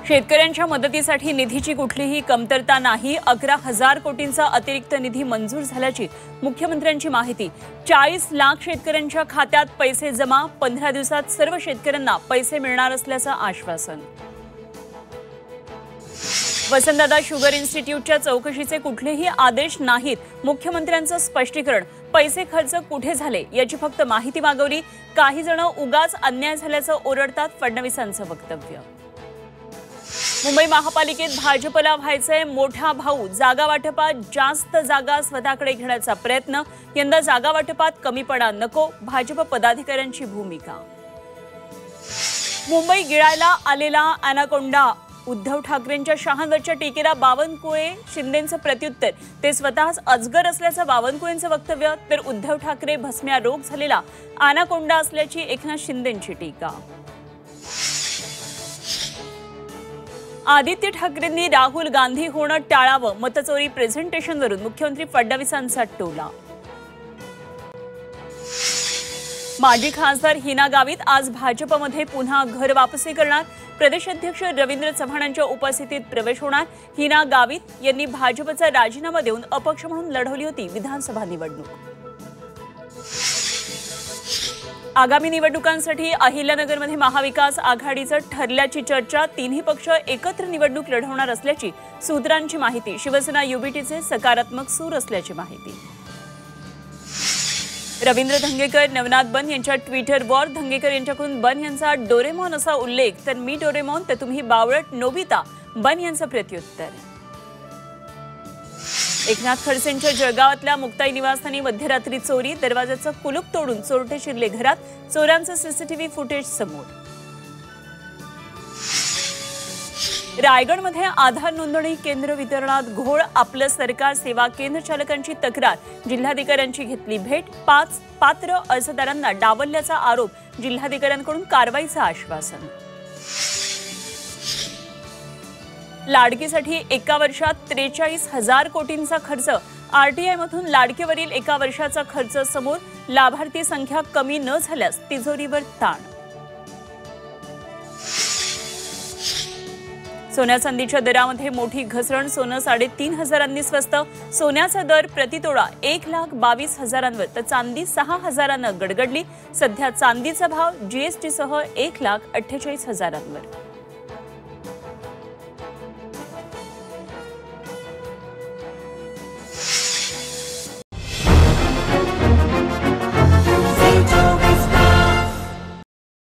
शेतकऱ्यांच्या मदतीसाठी निधीची कुठलीही कमतरता नाही। 11,000 कोटींचा अतिरिक्त निधी मंजूर झाल्याची मुख्यमंत्र्यांची माहिती। 40 लाख शेतकऱ्यांच्या खात्यात पैसे जमा। 15 दिवसात सर्व शेतकऱ्यांना पैसे मिळणार असल्याचं आश्वासन। वसंतदादा शुगर इन्स्टिट्यूटच्या चौकशीचे कुठलेही आदेश नाहीत। मुख्यमंत्र्यांचं स्पष्टीकरण। पैसे खर्च कुठे झाले याची फक्त माहिती मागवली। काही जण उगाच अन्याय झाल्याचं ओरडतात। फडणवीसांचं वक्तव्य। मुंबई महापालिकेत भाजपला व्हायचंय मोठा भाऊ। जागा वाटपात जास्त जागा स्वतःकडे घेण्याचा प्रयत्न। यंदा जागा वाटपात कमीपणा नको। भाजप पदाधिकाऱ्यांची भूमिका। मुंबई गिळायला आलेला अॅनाकोंडा। उद्धव ठाकरेंच्या शहांवरच्या टीकेला बावनकुळे शिंदेंचं प्रत्युत्तर। ते स्वतःच अजगर असल्याचं बावनकुळेंचं वक्तव्य। तर उद्धव ठाकरे भस्म्या रोग झालेला अॅनाकोंडा असल्याची एकनाथ शिंदेंची टीका। आदित्य ठाकरेंनी राहुल गांधी होणं टाळावं। मतचोरी प्रेझेंटेशनवरून मुख्यमंत्री फडणवीसांचा टोला। माजी खासदार हिना गावित आज भाजपमध्ये पुन्हा घर वापसी करणार। प्रदेशाध्यक्ष रवींद्र चव्हाणांच्या उपस्थितीत प्रवेश होणार। हिना गावित यांनी भाजपचा राजीनामा देऊन अपक्ष म्हणून लढवली होती विधानसभा निवडणूक। आगामी निवडणुकांसाठी अहिल्यानगरमध्ये महाविकास आघाडीचं ठरल्याची चर्चा। तिन्ही पक्ष एकत्र निवडणूक लढवणार असल्याची सूत्रांची माहिती। शिवसेना युबीटीचे सकारात्मक सूर असल्याची माहिती। रवींद्र धंगेकर नवनाथ बन यांच्या ट्विटरवर धंगेकर यांच्याकडून बन यांचा डोरेमॉन असा उल्लेख। तर मी डोरेमॉन तर तुम्ही बावळट नोबिता। बन यांचं प्रत्युत्तर। एकनाथ खडसेंच्या जळगावातल्या मुक्ताई निवासस्थानी मध्यरात्री चोरी। दरवाजाचं कुलूप तोडून चोरटे शिरले घरात। चोरांचं सीसीटीव्ही फुटेज समोर। रायगडमध्ये आधार नोंदणी केंद्र वितरणात घोळ। आपलं सरकार सेवा केंद्र चालकांची तक्रार। जिल्हाधिकाऱ्यांची घेतली भेट। 5 पात्र अर्जदारांना डावलल्याचा आरोप। जिल्हाधिकाऱ्यांकडून कारवाईचं आश्वासन। लाडकीसाठी एका वर्षात 43,000 कोटींचा खर्च। आरटीआयमधून लाडकीवरील एका वर्षाचा खर्च समोर। लाभार्थी संख्या कमी न झाल्यास तिजोरीवर ताण। सोन्या चांदीच्या दरामध्ये मोठी घसरण। सोनं 3,500 स्वस्त। सोन्याचा दर प्रतितोळा 1,22,000 तर चांदी 6,000 गडगडली। सध्या चांदीचा भाव जीएसटीसह 1,48,000